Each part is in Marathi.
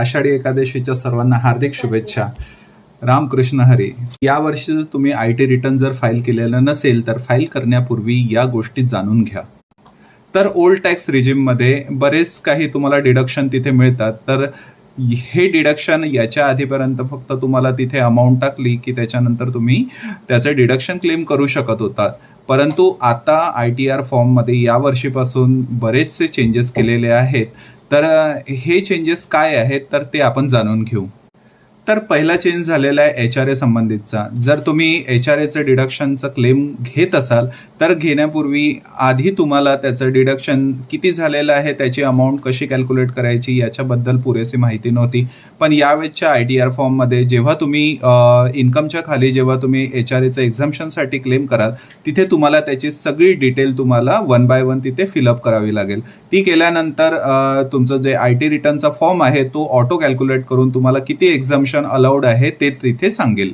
आषाढी एकादशीच्या सर्वांना हार्दिक शुभेच्छा. रामकृष्ण हरी. यावर्षी जर तुम्ही IT रिटर्न जर फाईल केलेलं नसेल तर फाईल करण्यापूर्वी या गोष्टी जाणून घ्या. तर ओल्ड टॅक्स रिजिममध्ये बरेच काही तुम्हाला डिडक्शन तिथे मिळतात. तर हे डिडक्शन याच्या आधीपर्यंत फक्त तुम्हाला तिथे अमाऊंट टाकली की त्याच्यानंतर तुम्ही त्याचं डिडक्शन क्लेम करू शकत होता. परंतु आता ITR फॉर्ममध्ये या वर्षीपासून बरेचसे चेंजेस केलेले आहेत. तर हे चेंजेस काय आहेत तर ते आपण जाणून घेऊ. तर पहिला चेंज झालेला आहे HRA संबंधितचा. जर तुम्ही HRAचं डिडक्शनचं क्लेम घेत असाल तर घेण्यापूर्वी आधी तुम्हाला त्याचं डिडक्शन किती झालेलं आहे, त्याची अमाऊंट कशी कॅल्क्युलेट करायची याच्याबद्दल पुरेशी माहिती नव्हती. पण यावेळेसच्या ITR फॉर्ममध्ये जेव्हा तुम्ही इन्कमच्या खाली जेव्हा तुम्ही HRAचं एक्झम्पशनसाठी क्लेम कराल तिथे तुम्हाला त्याची सगळी डिटेल तुम्हाला 1 बाय 1 तिथे फिलअप करावी लागेल. ती केल्यानंतर तुमचं जे IT रिटर्नचा फॉर्म आहे तो ऑटो कॅल्क्युलेट करून तुम्हाला किती एक्झम्पशन अलाउड आहे ते तिथे सांगेल.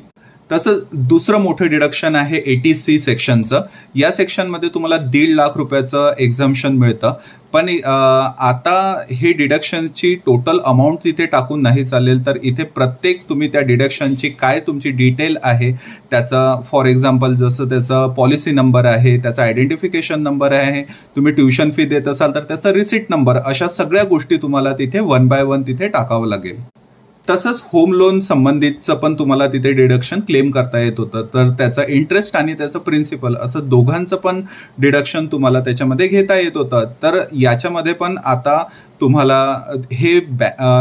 तसंच दुसरं मोठं डिडक्शन आहे 80C सेक्शनचं. या सेक्शनमध्ये तुम्हाला 1.5 लाख रुपयाचं एक्झम्पशन मिळतं. पण आता हे डिडक्शनची टोटल अमाऊंट तिथे टाकून नाही चालेल. तर इथे प्रत्येक तुम्ही त्या डिडक्शनची काय तुमची डिटेल आहे त्याचा, फॉर एक्झाम्पल जसं त्याचा पॉलिसी नंबर आहे, त्याचा आयडेंटिफिकेशन नंबर आहे, तुम्ही ट्युशन फी देत असाल तर त्याचा रिसिट नंबर, अशा सगळ्या गोष्टी तुम्हाला तिथे 1 बाय 1 तिथे टाकावं लागेल. तसंच होम लोन संबंधितचं पण तुम्हाला तिथे डिडक्शन क्लेम करता येत होतं. तर त्याचा इंटरेस्ट आणि त्याचं प्रिन्सिपल असं दोघांचं पण डिडक्शन तुम्हाला त्याच्यामध्ये घेता येत होतं. तर याच्यामध्ये पण आता तुम्हाला हे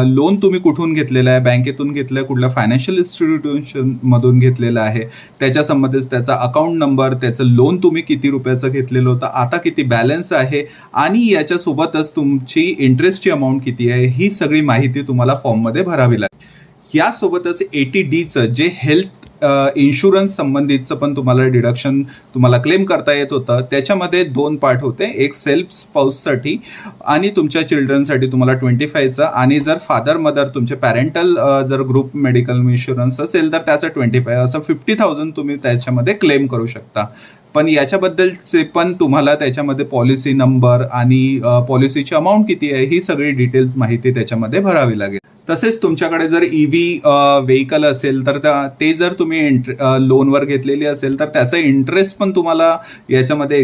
लोन तुम्ही कुठून घेतलेलं आहे, बँकेतून घेतलं आहे, कुठल्या फायनान्शियल इन्स्टिट्यूशनमधून घेतलेलं आहे, त्याच्या संबंधित त्याचा अकाउंट नंबर, त्याचं लोन तुम्ही किती रुपयाचं घेतलेलं होतं, आता किती बॅलन्स आहे आणि याच्यासोबतच तुमची इंटरेस्टची अमाऊंट किती आहे, ही सगळी माहिती तुम्हाला फॉर्ममध्ये भरावी लागेल. यासोबतच 80Dचं जे हेल्थ इन्शुरन्स संबंधितचं पण तुम्हाला डिडक्शन तुम्हाला क्लेम करता येत होतं. त्याच्यामध्ये 2 पार्ट होते. एक सेल्फ स्पाऊससाठी आणि तुमच्या चिल्ड्रनसाठी तुम्हाला 25चं, आणि जर फादर मदर तुमचे पॅरेंटल जर ग्रुप मेडिकल इन्शुरन्स असेल तर त्याचं 25, असं 50,000 तुम्ही त्याच्यामध्ये क्लेम करू शकता. पण याच्याबद्दलचे पण तुम्हाला त्याच्यामध्ये पॉलिसी नंबर आणि पॉलिसीची अमाऊंट किती आहे ही सगळी डिटेल माहिती त्याच्यामध्ये भरावी लागेल. तसेच तुमच्याकडे जर EV व्हेकल असेल तर ते जर तुम्ही लोनवर घेतलेली असेल तर त्याचा इंटरेस्ट पण तुम्हाला याच्यामध्ये